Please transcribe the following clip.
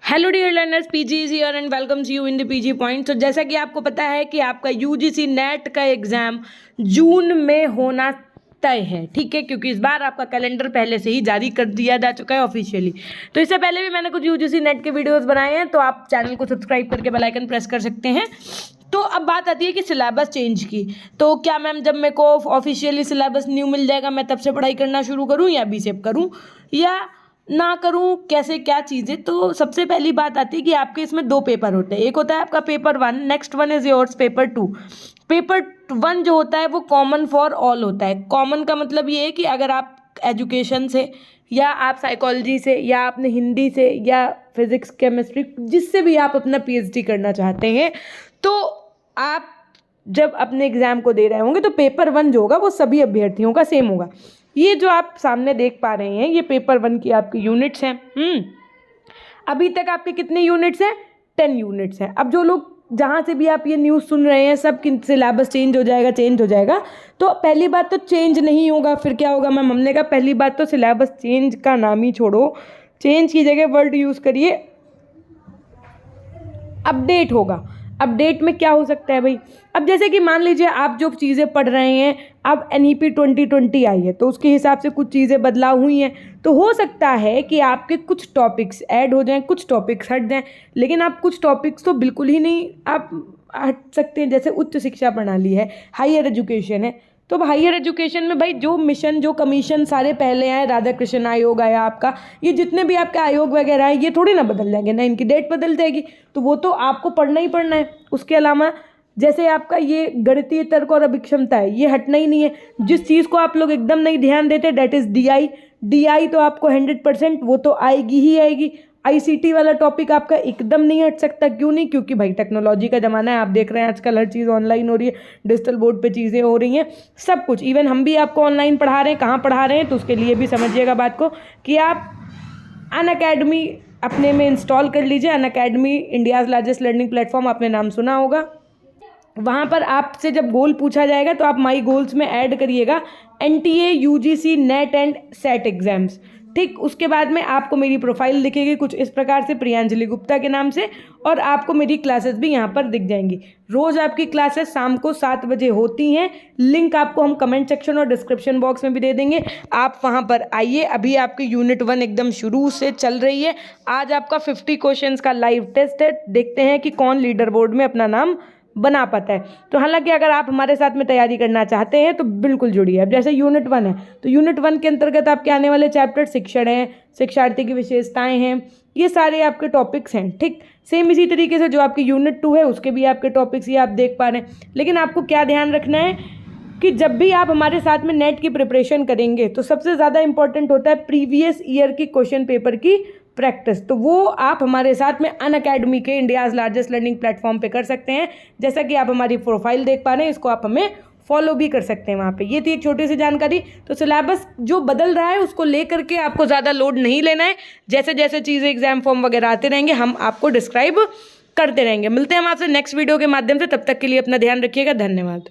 Hello dear learners, PG is here and welcomes you in the PG point. तो जैसा कि आपको पता है कि आपका यूजीसी नेट का एग्ज़ाम जून में होना तय है, ठीक है, क्योंकि इस बार आपका कैलेंडर पहले से ही जारी कर दिया जा चुका है ऑफिशियली। तो इससे पहले भी मैंने कुछ यूजीसी नेट के वीडियोस बनाए हैं, तो आप चैनल को सब्सक्राइब करके बेल आइकन प्रेस कर सकते हैं। तो अब बात आती है कि सिलेबस चेंज की। तो क्या मैम जब मेरे को ऑफिशियली सिलेबस न्यू मिल जाएगा मैं तब से पढ़ाई करना शुरू करूँ या अभी से करूँ या ना करूं, कैसे क्या चीज़ें। तो सबसे पहली बात आती है कि आपके इसमें दो पेपर होते हैं। एक होता है आपका paper 1, next one is yours paper 2। Paper 1 जो होता है वो कॉमन फॉर ऑल होता है। कॉमन का मतलब ये है कि अगर आप एजुकेशन से या आप साइकोलॉजी से या आपने हिंदी से या फिजिक्स केमिस्ट्री जिससे भी आप अपना पीएचडी करना चाहते हैं, तो आप जब अपने एग्ज़ाम को दे रहे होंगे तो पेपर 1 जो होगा वो सभी अभ्यर्थियों का सेम होगा। ये जो आप सामने देख पा रहे हैं ये पेपर 1 की आपकी यूनिट्स हैं। अभी तक आपके कितने यूनिट्स हैं? 10 यूनिट्स हैं। अब जो लोग जहाँ से भी आप ये न्यूज़ सुन रहे हैं सब कि सिलेबस चेंज हो जाएगा, तो पहली बात तो चेंज नहीं होगा। फिर क्या होगा मैम? हमने कहा पहली बात तो सिलेबस चेंज का नाम ही छोड़ो, चेंज की जगह वर्ड यूज़ करिए अपडेट होगा। अपडेट में क्या हो सकता है भाई? अब जैसे कि मान लीजिए आप जो चीज़ें पढ़ रहे हैं, अब NEP 2020 आई है तो उसके हिसाब से कुछ चीज़ें बदलाव हुई हैं, तो हो सकता है कि आपके कुछ टॉपिक्स ऐड हो जाएं, कुछ टॉपिक्स हट जाएं। लेकिन आप कुछ टॉपिक्स तो बिल्कुल ही नहीं आप हट सकते हैं। जैसे उच्च शिक्षा प्रणाली है, हायर एजुकेशन है, तो अब हायर एजुकेशन में भाई जो मिशन जो कमीशन सारे पहले आए, राधा कृष्ण आयोग आया आपका, ये जितने भी आपके आयोग वगैरह हैं ये थोड़ी ना बदल जाएंगे ना, इनकी डेट बदल जाएगी, तो वो तो आपको पढ़ना ही पढ़ना है। उसके अलावा जैसे आपका ये गणितीय तर्क और अभिक्षमता है, ये हटना ही नहीं है। जिस चीज़ को आप लोग एकदम नहीं ध्यान देते डेट इज़ DI तो आपको 100% वो तो आएगी ही आएगी। ICT वाला टॉपिक आपका एकदम नहीं हट सकता। क्यों नहीं? क्योंकि भाई टेक्नोलॉजी का ज़माना है, आप देख रहे हैं आजकल हर चीज़ ऑनलाइन हो रही है, डिजिटल बोर्ड पे चीज़ें हो रही हैं, सब कुछ। इवन हम भी आपको ऑनलाइन पढ़ा रहे हैं, कहाँ पढ़ा रहे हैं, तो उसके लिए भी समझिएगा बात को कि आप अनअकैडमी अपने में इंस्टॉल कर लीजिए। Unacademy India's largest learning platform, आपने नाम सुना होगा। वहाँ पर आपसे जब गोल पूछा जाएगा तो आप माई गोल्स में ऐड करिएगा NTA UGC net and set exams, ठीक। उसके बाद में आपको मेरी प्रोफाइल दिखेगी कुछ इस प्रकार से, प्रियांजलि गुप्ता के नाम से, और आपको मेरी क्लासेस भी यहाँ पर दिख जाएंगी। रोज़ आपकी क्लासेस शाम को 7 बजे होती हैं। लिंक आपको हम कमेंट सेक्शन और डिस्क्रिप्शन बॉक्स में भी दे देंगे, आप वहाँ पर आइए। अभी आपकी यूनिट 1 एकदम शुरू से चल रही है। आज आपका 50 क्वेश्चंस का लाइव टेस्ट है, देखते हैं कि कौन लीडर बोर्ड में अपना नाम बना पाता है। तो हालांकि अगर आप हमारे साथ में तैयारी करना चाहते हैं तो बिल्कुल जुड़िए। अब जैसे यूनिट 1 है तो यूनिट 1 के अंतर्गत आपके आने वाले चैप्टर शिक्षण है, शिक्षार्थी की विशेषताएं हैं, ये सारे आपके टॉपिक्स हैं, ठीक। सेम इसी तरीके से जो आपकी यूनिट 2 है उसके भी आपके टॉपिक्स ये आप देख पा रहे हैं। लेकिन आपको क्या ध्यान रखना है कि जब भी आप हमारे साथ में नेट की प्रिपरेशन करेंगे तो सबसे ज़्यादा इंपॉर्टेंट होता है प्रीवियस ईयर की क्वेश्चन पेपर की प्रैक्टिस। तो वो आप हमारे साथ में अनअकैडमी के इंडियाज़ लार्जेस्ट लर्निंग प्लेटफॉर्म पे कर सकते हैं। जैसा कि आप हमारी प्रोफाइल देख पा रहे हैं, इसको आप हमें फॉलो भी कर सकते हैं वहाँ पे। ये थी एक छोटी सी जानकारी। तो सिलेबस जो बदल रहा है उसको लेकर के आपको ज़्यादा लोड नहीं लेना है। जैसे जैसे चीज़ें एग्जाम फॉर्म वगैरह आते रहेंगे हम आपको डिस्क्राइब करते रहेंगे। मिलते हैं हम आपसे नेक्स्ट वीडियो के माध्यम से, तब तक के लिए अपना ध्यान रखिएगा। धन्यवाद।